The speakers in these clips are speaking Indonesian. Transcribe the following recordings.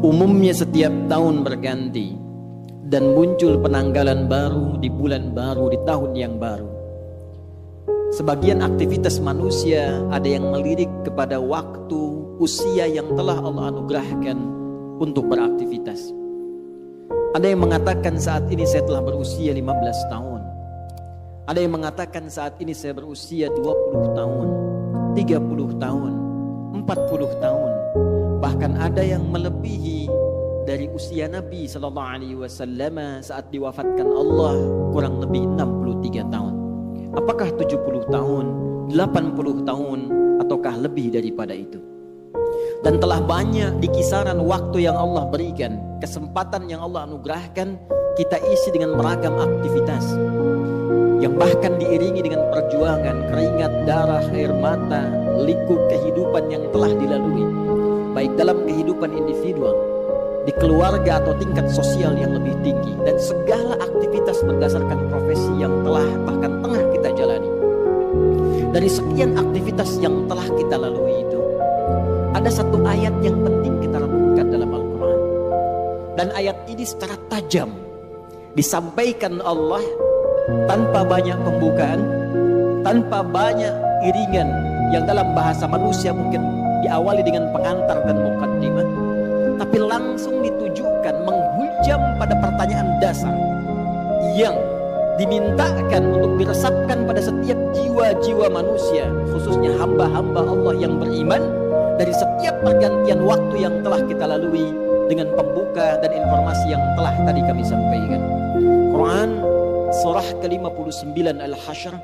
Umumnya setiap tahun berganti dan muncul penanggalan baru di bulan baru, di tahun yang baru. Sebagian aktivitas manusia ada yang melirik kepada waktu usia yang telah Allah anugerahkan untuk beraktivitas. Ada yang mengatakan saat ini saya telah berusia 15 tahun. Ada yang mengatakan saat ini saya berusia 20 tahun, 30 tahun, 40 tahun. Bahkan ada yang melebihi dari usia Nabi SAW saat diwafatkan Allah kurang lebih 63 tahun. Apakah 70 tahun, 80 tahun, ataukah lebih daripada itu? Dan telah banyak di kisaran waktu yang Allah berikan, kesempatan yang Allah anugerahkan, kita isi dengan beragam aktivitas yang bahkan diiringi dengan perjuangan, keringat, darah, air mata, liku kehidupan yang telah dilalui, baik dalam kehidupan individual, di keluarga atau tingkat sosial yang lebih tinggi, dan segala aktivitas berdasarkan profesi yang telah bahkan tengah kita jalani. Dari sekian aktivitas yang telah kita lalui itu, ada satu ayat yang penting kita renungkan dalam Al-Quran. Dan ayat ini secara tajam disampaikan Allah tanpa banyak pembukaan, tanpa banyak iringan yang dalam bahasa manusia mungkin diawali dengan pengantar dan mukaddimah, tapi langsung ditujukan menghujam pada pertanyaan dasar yang dimintakan untuk diresapkan pada setiap jiwa-jiwa manusia, khususnya hamba-hamba Allah yang beriman, dari setiap pergantian waktu yang telah kita lalui, dengan pembuka dan informasi yang telah tadi kami sampaikan. Quran surah ke-59 Al-Hasyr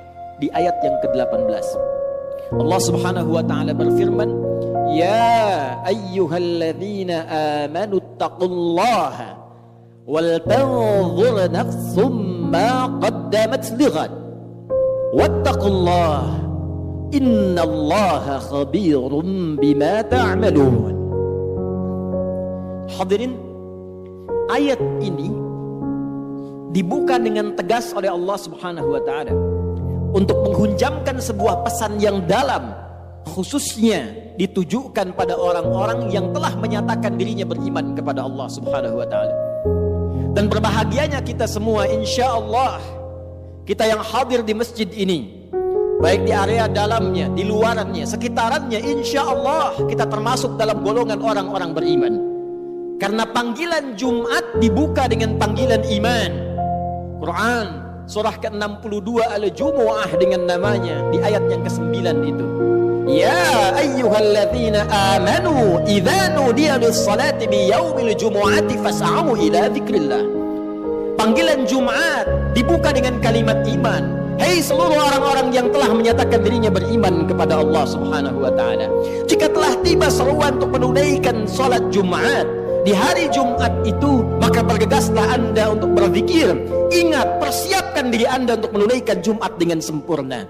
di ayat yang ke-18. Allah Subhanahu wa taala berfirman, "Ya ayyuhalladzina amanu taqullaha wal tanzur nafsum ma qaddamat lighad wattaqullaha innallaha khabirum bima ta'malun." Hadirin, ayat ini dibuka dengan tegas oleh Allah Subhanahu wa taala untuk menghujamkan sebuah pesan yang dalam, khususnya ditujukan pada orang-orang yang telah menyatakan dirinya beriman kepada Allah Subhanahu wa taala. Dan berbahagianya kita semua, insya Allah, kita yang hadir di masjid ini, baik di area dalamnya, di luarannya, sekitarannya, insya Allah kita termasuk dalam golongan orang-orang beriman. Karena panggilan Jumat dibuka dengan panggilan iman. Quran surah ke-62 Al-Jumu'ah dengan namanya di ayat yang ke-9 itu. Ya ayyuhalladzina amanu idza nudiya lis-salati bi yaumil jumu'ati fas'au ila dzikrillah. Panggilan Jumat dibuka dengan kalimat iman. Hei seluruh orang-orang yang telah menyatakan dirinya beriman kepada Allah Subhanahu wa taala, jika telah tiba seruan untuk menunaikan salat Jumat di hari Jumat itu, maka bergegaslah Anda untuk berzikir. Ingat, persiapkan diri Anda untuk menunaikan Jumat dengan sempurna.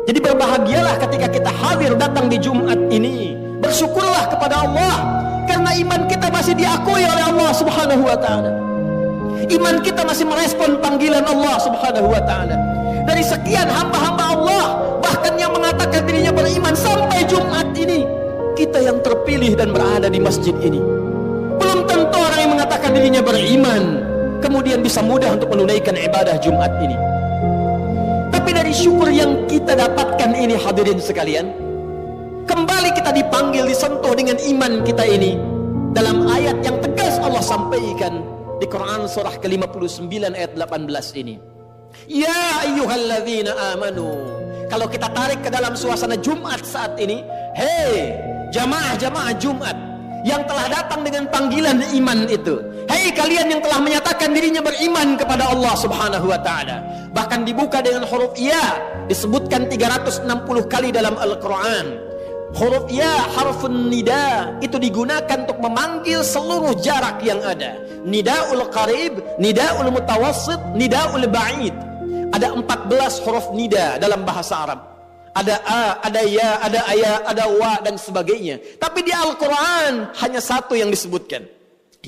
Jadi berbahagialah ketika kita hadir datang di Jumat ini. Bersyukurlah kepada Allah karena iman kita masih diakui oleh Allah Subhanahu wa taala. Iman kita masih merespon panggilan Allah Subhanahu wa taala. Dari sekian hamba-hamba Allah, bahkan yang mengatakan dirinya beriman sampai Jumat ini, kita yang terpilih dan berada di masjid ini. Belum tentu orang yang mengatakan dirinya beriman kemudian bisa mudah untuk menunaikan ibadah Jumat ini. Tapi dari syukur yang kita dapatkan ini, hadirin sekalian, kembali kita dipanggil, disentuh dengan iman kita ini dalam ayat yang tegas Allah sampaikan di Quran surah ke-59 ayat 18 ini. Ya ayyuhalladzina amanu. Kalau kita tarik ke dalam suasana Jumat saat ini, hei jamaah-jamaah Jumat yang telah datang dengan panggilan iman itu, hei kalian yang telah menyatakan dirinya beriman kepada Allah Subhanahu wa taala. Bahkan dibuka dengan huruf ya, disebutkan 360 kali dalam Al-Quran. Huruf ya, harfun nida, itu digunakan untuk memanggil seluruh jarak yang ada. Nidaul qarib, nidaul mutawassit, nidaul ba'id. Ada 14 huruf nida dalam bahasa Arab. Ada a, ada ya, ada aya, ada wa, dan sebagainya. Tapi di Al-Quran hanya satu yang disebutkan,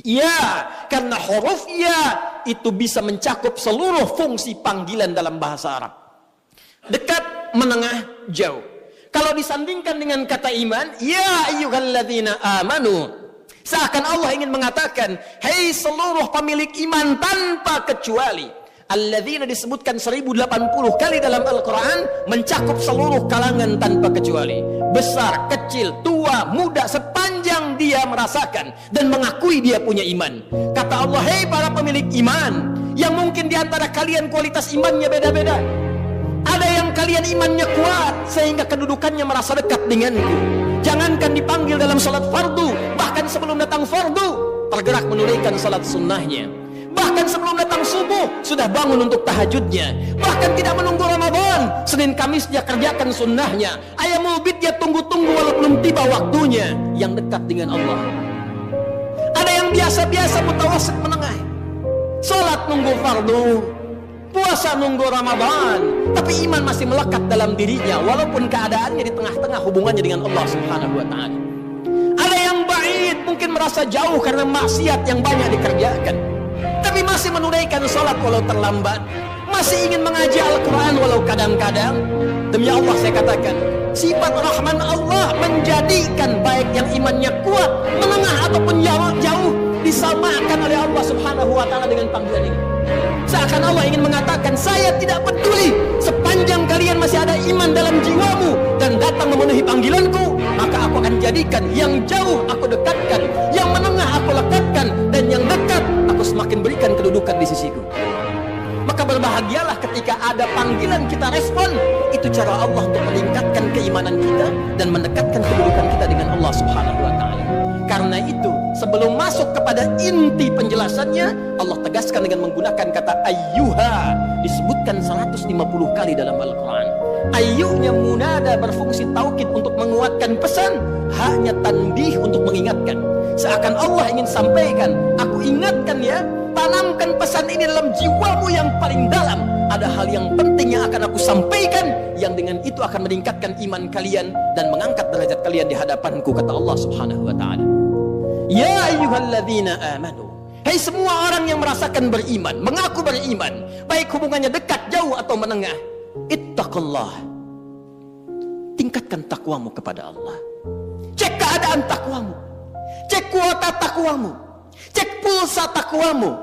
ya, karena huruf ya itu bisa mencakup seluruh fungsi panggilan dalam bahasa Arab. Dekat, menengah, jauh. Kalau disandingkan dengan kata iman, ya ayyuhalladzina amanu, seakan Allah ingin mengatakan, hei seluruh pemilik iman tanpa kecuali. Alladzina disebutkan 1080 kali dalam Al-Quran, mencakup seluruh kalangan tanpa kecuali. Besar, kecil, tua, muda, sepanjang dia merasakan dan mengakui dia punya iman. Kata Allah, hei para pemilik iman, yang mungkin diantara kalian kualitas imannya beda-beda. Ada yang kalian imannya kuat sehingga kedudukannya merasa dekat denganku. Jangankan dipanggil dalam salat fardu, bahkan sebelum datang fardu tergerak menunaikan salat sunnahnya. Bahkan sebelum datang subuh sudah bangun untuk tahajudnya. Bahkan tidak menunggu Ramadan, Senin Kamis dia kerjakan sunnahnya. Ayamul bid dia tunggu-tunggu walau belum tiba waktunya, yang dekat dengan Allah. Ada yang biasa-biasa mutawasit menengah, salat nunggu fardu, puasa nunggu Ramadan, tapi iman masih melekat dalam dirinya walaupun keadaannya di tengah-tengah hubungannya dengan Allah Subhanahu wa taala. Ada yang ba'id, mungkin merasa jauh karena maksiat yang banyak dikerjakan, tapi masih menunaikan salat walau terlambat, masih ingin mengaji Al-Quran walau kadang-kadang. Demi Allah saya katakan, sifat Rahman Allah menjadikan baik yang imannya kuat, menengah ataupun jauh disamakan oleh Allah Subhanahu wa taala dengan panggilan ini. Seakan Allah ingin mengatakan, saya tidak peduli sepanjang kalian masih ada iman dalam jiwamu dan datang memenuhi panggilanku, maka aku akan jadikan yang jauh aku dekatkan, yang menengah aku lekatkan, dan yang dekat aku semakin berikan kedudukan di sisiku. Maka berbahagialah ketika ada panggilan kita respon. Itu cara Allah untuk meningkatkan keimanan kita dan mendekatkan kedudukan kita dengan Allah Subhanahu wa taala. Karena itu, sebelum masuk kepada inti penjelasannya, Allah tegaskan dengan menggunakan kata ayyuha, disebutkan 150 kali dalam Al-Quran. Ayyuhnya munada berfungsi taukid untuk menguatkan pesan, haknya tanbih untuk mengingatkan. Seakan Allah ingin sampaikan, aku ingatkan ya, tanamkan pesan ini dalam jiwamu yang paling dalam. Ada hal yang penting yang akan aku sampaikan, yang dengan itu akan meningkatkan iman kalian dan mengangkat derajat kalian di hadapanku, kata Allah Subhanahu wa taala. Ya ayyuhalladzina amanu, hai semua orang yang merasakan beriman, mengaku beriman, baik hubungannya dekat, jauh atau menengah, ittaqullah, tingkatkan takwamu kepada Allah. Cek keadaan takwamu, cek kuota takwamu, cek pulsa takwamu,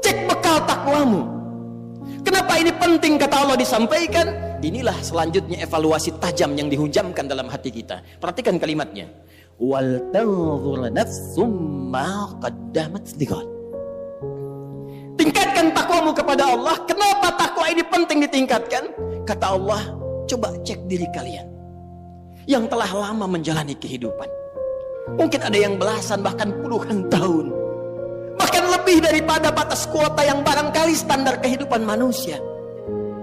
cek bekal takwamu. Kenapa ini penting kata Allah disampaikan? Inilah selanjutnya evaluasi tajam yang dihujamkan dalam hati kita. Perhatikan kalimatnya, wal tanzur nafsum ma qaddamat lighad. Tingkatkan takwamu kepada Allah. Kenapa takwa ini penting ditingkatkan? Kata Allah, coba cek diri kalian yang telah lama menjalani kehidupan. Mungkin ada yang belasan bahkan puluhan tahun, bahkan lebih daripada batas kuota yang barangkali standar kehidupan manusia.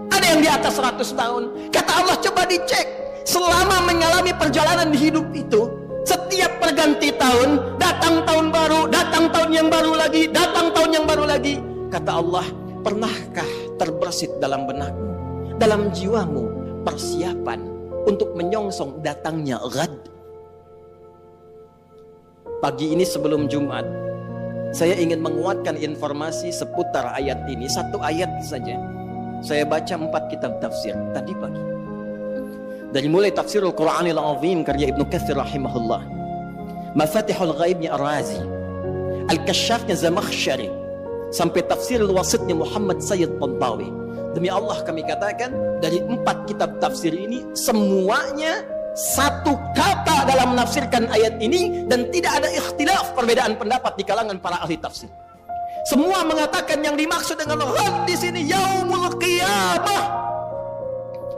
Ada yang di atas 100 tahun. Kata Allah, coba dicek selama mengalami perjalanan hidup itu. Setiap perganti tahun, datang tahun baru, datang tahun yang baru lagi, datang tahun yang baru lagi. Kata Allah, pernahkah terbersit dalam benakmu, dalam jiwamu, persiapan untuk menyongsong datangnya ghad? Pagi ini sebelum Jumat, saya ingin menguatkan informasi seputar ayat ini. Satu ayat saja. Saya baca 4 kitab tafsir tadi pagi. Dari mulai tafsirul Quranil Azim karya Ibnu Katsir rahimahullah, Mafatihul Ghaibnya Ar-Razi, Al-Kasyafnya Zamakhsyari, sampai tafsirul Wasitnya Muhammad Sayyid Tantawi. Demi Allah kami katakan, dari 4 kitab tafsir ini semuanya satu kata dalam menafsirkan ayat ini, dan tidak ada ikhtilaf, perbedaan pendapat di kalangan para ahli tafsir. Semua mengatakan yang dimaksud dengan ghad di sini yaumul qiyamah.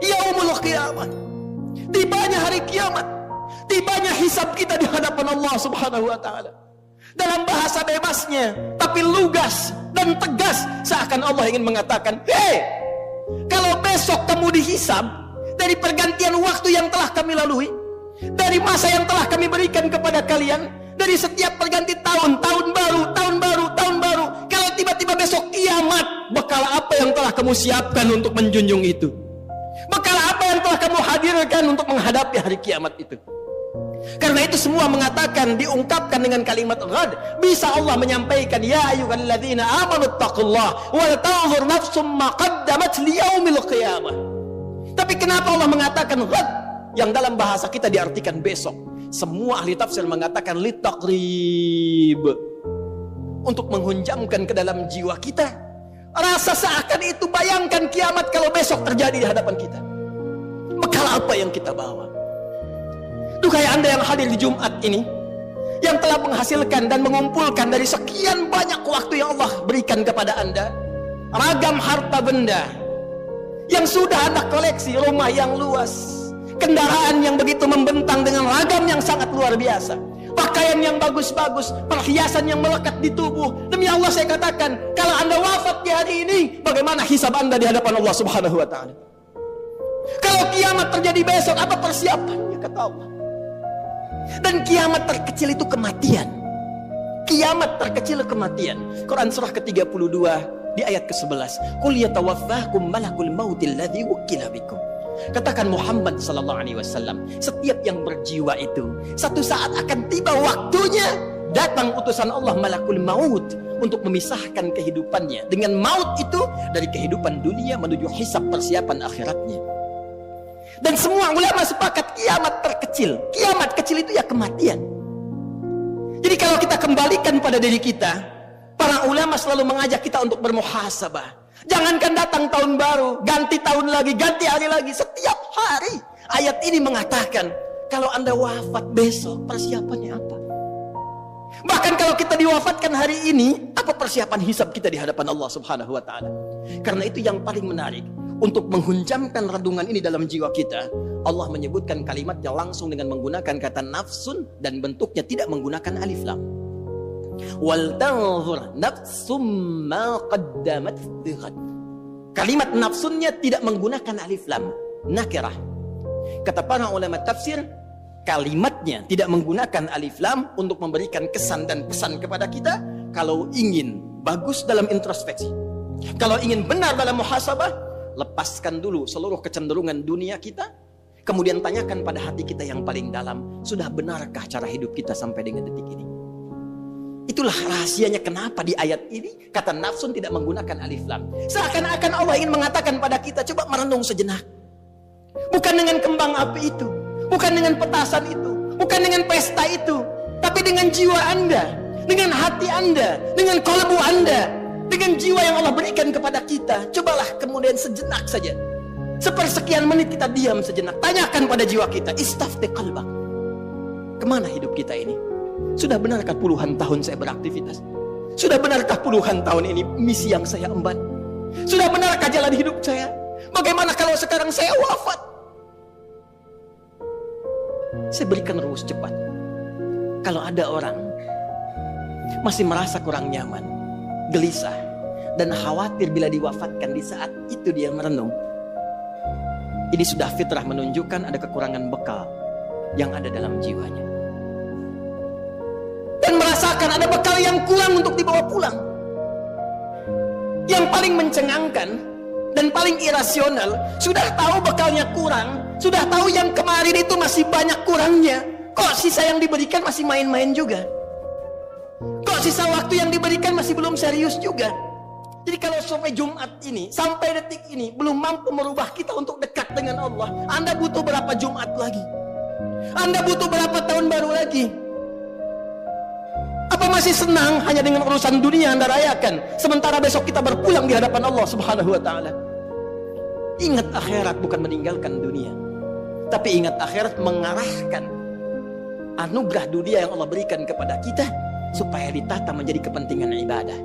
Yaumul qiyamah, tibanya hari kiamat, tibanya hisab kita di hadapan Allah Subhanahu wa taala. Dalam bahasa bebasnya tapi lugas dan tegas, seakan Allah ingin mengatakan, hei, kalau besok kamu dihisab dari pergantian waktu yang telah kami lalui, dari masa yang telah kami berikan kepada kalian, dari setiap perganti tahun, tahun baru, tahun baru, tahun baru, kalau tiba-tiba besok kiamat, bekal apa yang telah kamu siapkan untuk menjunjung itu? Bekal apa yang telah kamu hadirkan untuk menghadapi hari kiamat itu? Karena itu semua mengatakan, diungkapkan dengan kalimat ghad. Bisa Allah menyampaikan, ya ayyuhalladzina amanu taqullaha wal tanzur nafsum ma qaddamat liyaumil qiyamah. Tapi kenapa Allah mengatakan ghad? yang dalam bahasa kita diartikan besok. Semua ahli tafsir mengatakan litaqrib, untuk menghunjamkan ke dalam jiwa kita rasa seakan itu, bayangkan kiamat kalau besok terjadi di hadapan kita. Bekal apa yang kita bawa? Duhai Anda yang hadir di Jumat ini, yang telah menghasilkan dan mengumpulkan dari sekian banyak waktu yang Allah berikan kepada Anda, ragam harta benda yang sudah Anda koleksi, rumah yang luas, kendaraan yang begitu membentang dengan ragam yang sangat luar biasa, pakaian yang bagus-bagus, perhiasan yang melekat di tubuh. Demi Allah saya katakan, kalau Anda wafat di hari ini, bagaimana hisab Anda di hadapan Allah Subhanahu wa ta'ala? Kalau kiamat terjadi besok, apa persiapannya kata Allah? Dan kiamat terkecil itu kematian. Kiamat terkecil kematian. Quran surah ke-32 di ayat ke-11. Qul yatawaffakum malakul mautil ladzi wukila bikum. Katakan Muhammad sallallahu alaihi wasallam, setiap yang berjiwa itu satu saat akan tiba waktunya, datang utusan Allah malakul maut untuk memisahkan kehidupannya dengan maut itu dari kehidupan dunia menuju hisab persiapan akhiratnya. Dan semua ulama sepakat kiamat terkecil, kiamat kecil itu ya kematian. Jadi kalau kita kembalikan pada diri kita, para ulama selalu mengajak kita untuk bermuhasabah. Jangankan datang tahun baru, ganti tahun lagi, ganti hari lagi, setiap hari. Ayat ini mengatakan, kalau Anda wafat besok, persiapannya apa? Bahkan kalau kita diwafatkan hari ini, apa persiapan hisab kita di hadapan Allah Subhanahu wa ta'ala? Karena itu yang paling menarik, untuk menghunjamkan renungan ini dalam jiwa kita, Allah menyebutkan kalimatnya langsung dengan menggunakan kata nafsun, dan bentuknya tidak menggunakan alif lam. Wal tanzur nafsum ma qaddamat lighad. Kalimat nafsunnya tidak menggunakan alif lam, nakirah. Kata para ulama tafsir, kalimatnya tidak menggunakan alif lam untuk memberikan kesan dan pesan kepada kita. Kalau ingin bagus dalam introspeksi, kalau ingin benar dalam muhasabah, lepaskan dulu seluruh kecenderungan dunia kita, kemudian tanyakan pada hati kita yang paling dalam, sudah benarkah cara hidup kita sampai dengan detik ini? Itulah rahasianya kenapa di ayat ini kata nafsun tidak menggunakan alif lam. Seakan-akan Allah ingin mengatakan pada kita, coba merenung sejenak. Bukan dengan kembang api itu, bukan dengan petasan itu, bukan dengan pesta itu, tapi dengan jiwa Anda, dengan hati Anda, dengan kolbu Anda, dengan jiwa yang Allah berikan kepada kita. Cobalah kemudian sejenak saja, sepersekian menit kita diam sejenak, tanyakan pada jiwa kita, istafti qalbak. Kemana hidup kita ini? Sudah benarkah puluhan tahun saya beraktivitas? Sudah benarkah puluhan tahun ini misi yang saya emban? Sudah benarkah jalan hidup saya? Bagaimana kalau sekarang saya wafat? Saya berikan rumus cepat. Kalau ada orang masih merasa kurang nyaman, gelisah, dan khawatir bila diwafatkan di saat itu dia merenung, ini sudah fitrah menunjukkan ada kekurangan bekal yang ada dalam jiwanya. Dan merasakan ada bekal yang kurang untuk dibawa pulang. Yang paling mencengangkan dan paling irasional, sudah tahu bekalnya kurang, sudah tahu yang kemarin itu masih banyak kurangnya, kok sisa yang diberikan masih main-main juga? Kok sisa waktu yang diberikan masih belum serius juga? Jadi kalau sampai Jumat ini, sampai detik ini belum mampu merubah kita untuk dekat dengan Allah, Anda butuh berapa Jumat lagi? Anda butuh berapa tahun baru lagi? Apa masih senang hanya dengan urusan dunia Anda rayakan, sementara besok kita berpulang di hadapan Allah Subhanahu wa ta'ala? Ingat akhirat bukan meninggalkan dunia, tapi ingat akhirat mengarahkan anugerah dunia yang Allah berikan kepada kita supaya ditata menjadi kepentingan ibadah.